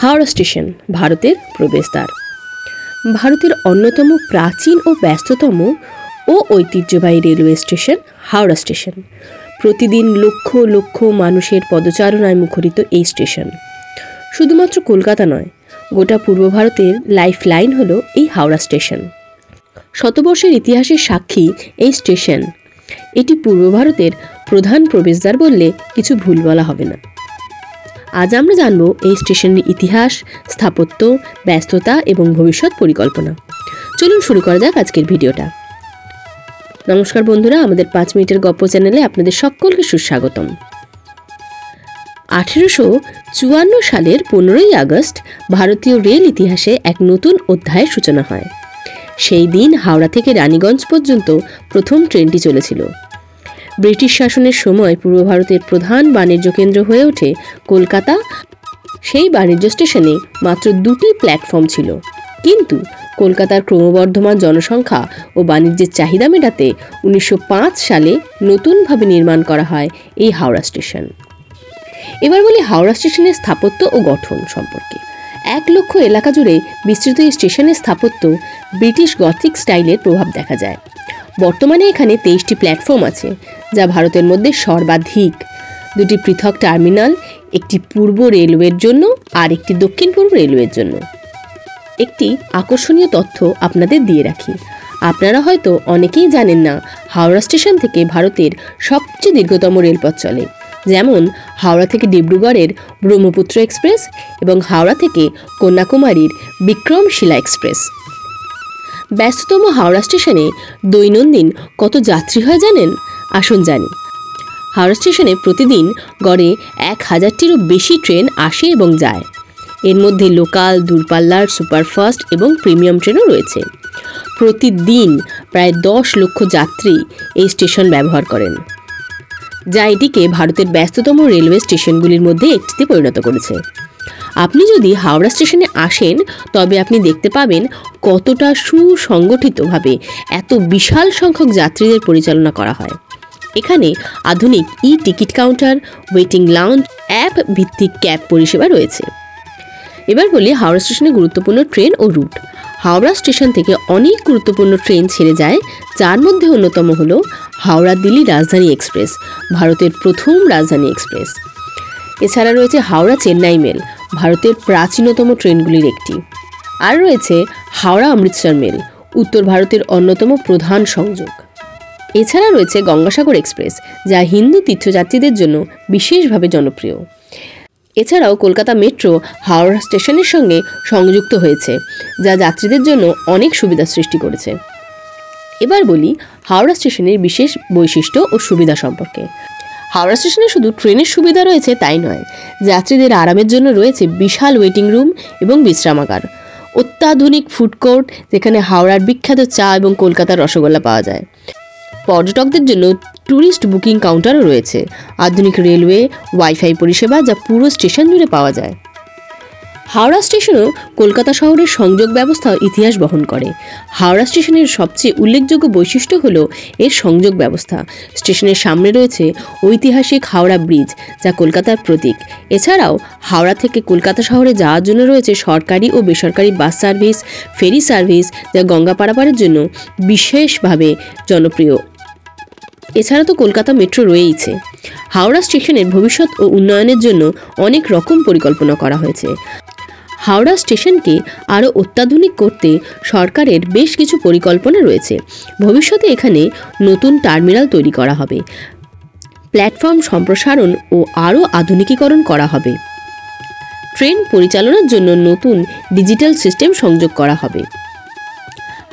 Howrah station ভারতের প্রবেশদ্বার। ভারতের অন্যতম প্রাচীন ও ব্যস্ততম ও ঐতিহ্যবাহী রেলওয়ে স্টেশন হাওড়া স্টেশন। প্রতিদিন লক্ষ লক্ষ মানুষের পদচারণায় মুখরিত এই স্টেশন শুধুমাত্র কলকাতা নয়, গোটা পূর্ব ভারতের লাইফ লাইন হল এই হাওড়া স্টেশন। শতবর্ষের ইতিহাসের সাক্ষী এই স্টেশন। এটি পূর্ব ভারতের প্রধান প্রবেশদ্বার বললে কিছু ভুল বলা হবে না। আজ আমরা জানব এই স্টেশনের ইতিহাস, স্থাপত্য, ব্যস্ততা এবং ভবিষ্যৎ পরিকল্পনা। চলুন শুরু করা যাক আজকের ভিডিওটা। নমস্কার বন্ধুরা, আমাদের 5 মিনিটের গল্প চ্যানেলে আপনাদের সকলকে সুস্বাগতম। 1854 সালের 15ই আগস্ট ভারতীয় রেল ইতিহাসে এক নতুন অধ্যায়ের সূচনা হয়। সেই দিন হাওড়া থেকে রানীগঞ্জ পর্যন্ত প্রথম ট্রেনটি চলেছিল। ব্রিটিশ শাসনের সময় পূর্ব ভারতের প্রধান বাণিজ্য কেন্দ্র হয়ে ওঠে কলকাতা। সেই বাণিজ্য স্টেশনে মাত্র 2টি প্ল্যাটফর্ম ছিল, কিন্তু কলকাতার ক্রমবর্ধমান জনসংখ্যা ও বাণিজ্যের চাহিদা মেটাতে 1905 সালে নতুনভাবে নির্মাণ করা হয় এই হাওড়া স্টেশন। এবার বলি হাওড়া স্টেশনের স্থাপত্য ও গঠন সম্পর্কে। 1 লক্ষ এলাকা জুড়ে বিস্তৃত এই স্টেশনের স্থাপত্য ব্রিটিশ গথিক স্টাইলের প্রভাব দেখা যায়। বর্তমানে এখানে 23টি প্ল্যাটফর্ম আছে, যা ভারতের মধ্যে সর্বাধিক। 2টি পৃথক টার্মিনাল, একটি পূর্ব রেলওয়ের জন্য আর একটি দক্ষিণ পূর্ব রেলওয়ের জন্য। একটি আকর্ষণীয় তথ্য আপনাদের দিয়ে রাখি, আপনারা হয়তো অনেকেই জানেন না হাওড়া স্টেশন থেকে ভারতের সবচেয়ে দীর্ঘতম রেলপথ চলে, যেমন হাওড়া থেকে ডিব্রুগড়ের ব্রহ্মপুত্র এক্সপ্রেস এবং হাওড়া থেকে কন্যাকুমারীর বিক্রমশিলা এক্সপ্রেস। ব্যস্ততম হাওড়া স্টেশনে দৈনন্দিন কত যাত্রী হয় জানেন? আসুন জানি। হাওড়া স্টেশনে প্রতিদিন গড়ে 1000টিরও বেশি ট্রেন আসে এবং যায়। এর মধ্যে লোকাল, দূরপাল্লার, সুপারফাস্ট এবং প্রিমিয়াম ট্রেনও রয়েছে। প্রতিদিন প্রায় 10 লক্ষ যাত্রী এই স্টেশন ব্যবহার করেন, যা এটিকে ভারতের ব্যস্ততম রেলওয়ে স্টেশনগুলির মধ্যে একটিতে পরিণত করেছে। আপনি যদি হাওড়া স্টেশনে আসেন, তবে আপনি দেখতে পাবেন কতটা সুসংগঠিতভাবে এত বিশাল সংখ্যক যাত্রীদের পরিচালনা করা হয়। এখানে আধুনিক ticket counter, waiting lounge, app ভিত্তিক ক্যাব পরিষেবা রয়েছে। এবার বলি হাওড়া স্টেশনে গুরুত্বপূর্ণ ট্রেন ও রুট। হাওড়া স্টেশন থেকে অনেক গুরুত্বপূর্ণ ট্রেন ছেড়ে যায়, যার মধ্যে অন্যতম হল হাওড়া দিল্লি রাজধানী এক্সপ্রেস, ভারতের প্রথম রাজধানী এক্সপ্রেস। এছাড়া রয়েছে হাওড়া চেন্নাই মেল, ভারতের প্রাচীনতম ট্রেনগুলির একটি। আর রয়েছে হাওড়া অমৃতসর মেল, উত্তর ভারতের অন্যতম প্রধান সংযোগ। এছাড়া রয়েছে গঙ্গাসাগর এক্সপ্রেস, যা হিন্দু তীর্থযাত্রীদের জন্য বিশেষভাবে জনপ্রিয়। এছাড়াও কলকাতা মেট্রো হাওড়া স্টেশনের সঙ্গে সংযুক্ত হয়েছে, যা যাত্রীদের জন্য অনেক সুবিধা সৃষ্টি করেছে। এবার বলি হাওড়া স্টেশনের বিশেষ বৈশিষ্ট্য ও সুবিধা সম্পর্কে। হাওড়া স্টেশনে শুধু ট্রেনের সুবিধা রয়েছে তাই নয়, যাত্রীদের আরামের জন্য রয়েছে বিশাল ওয়েটিং রুম এবং বিশ্রামাগার, অত্যাধুনিক ফুড কোর্ট, যেখানে হাওড়ার বিখ্যাত চা এবং কলকাতার রসগোল্লা পাওয়া যায়। পর্যটকদের জন্য ট্যুরিস্ট বুকিং কাউন্টারও রয়েছে, আধুনিক রেলওয়ে ওয়াইফাই পরিষেবা, যা পুরো স্টেশন জুড়ে পাওয়া যায়। হাওড়া স্টেশনও কলকাতা শহরের সংযোগ ব্যবস্থা ইতিহাস বহন করে। হাওড়া স্টেশনের সবচেয়ে উল্লেখযোগ্য বৈশিষ্ট্য হল এর সংযোগ ব্যবস্থা। স্টেশনের সামনে রয়েছে ঐতিহাসিক হাওড়া ব্রিজ, যা কলকাতার প্রতীক। এছাড়াও হাওড়া থেকে কলকাতা শহরে যাওয়ার জন্য রয়েছে সরকারি ও বেসরকারি বাস সার্ভিস, ফেরি সার্ভিস, যা গঙ্গা পারাপারের জন্য বিশেষভাবে জনপ্রিয়। এছাড়া তো কলকাতা মেট্রো রয়েইছে। হাওড়া স্টেশনের ভবিষ্যৎ ও উন্নয়নের জন্য অনেক রকম পরিকল্পনা করা হয়েছে। হাওড়া স্টেশনকে আরও অত্যাধুনিক করতে সরকারের বেশ কিছু পরিকল্পনা রয়েছে। ভবিষ্যতে এখানে নতুন টার্মিনাল তৈরি করা হবে, প্ল্যাটফর্ম সম্প্রসারণ ও আরও আধুনিকীকরণ করা হবে। ট্রেন পরিচালনার জন্য নতুন ডিজিটাল সিস্টেম সংযোগ করা হবে।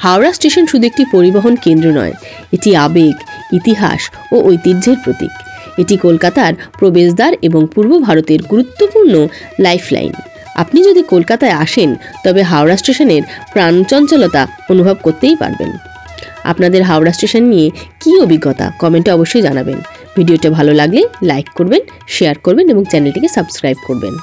হাওড়া স্টেশন শুধু একটি পরিবহন কেন্দ্র নয়, এটি আবেগ, ইতিহাস ও ঐতিহ্যের প্রতীক। এটি কলকাতার প্রবেশদ্বার এবং পূর্ব ভারতের গুরুত্বপূর্ণ লাইফলাইন। আপনি যদি কলকাতায় আসেন, তবে হাওড়া স্টেশনের প্রাণচঞ্চলতা অনুভব করতেই পারবেন। আপনাদের হাওড়া স্টেশন নিয়ে কী অভিজ্ঞতা কমেন্টে অবশ্যই জানাবেন। ভিডিওটা ভালো লাগলে লাইক করবেন, শেয়ার করবেন এবং চ্যানেলটিকে সাবস্ক্রাইব করবেন।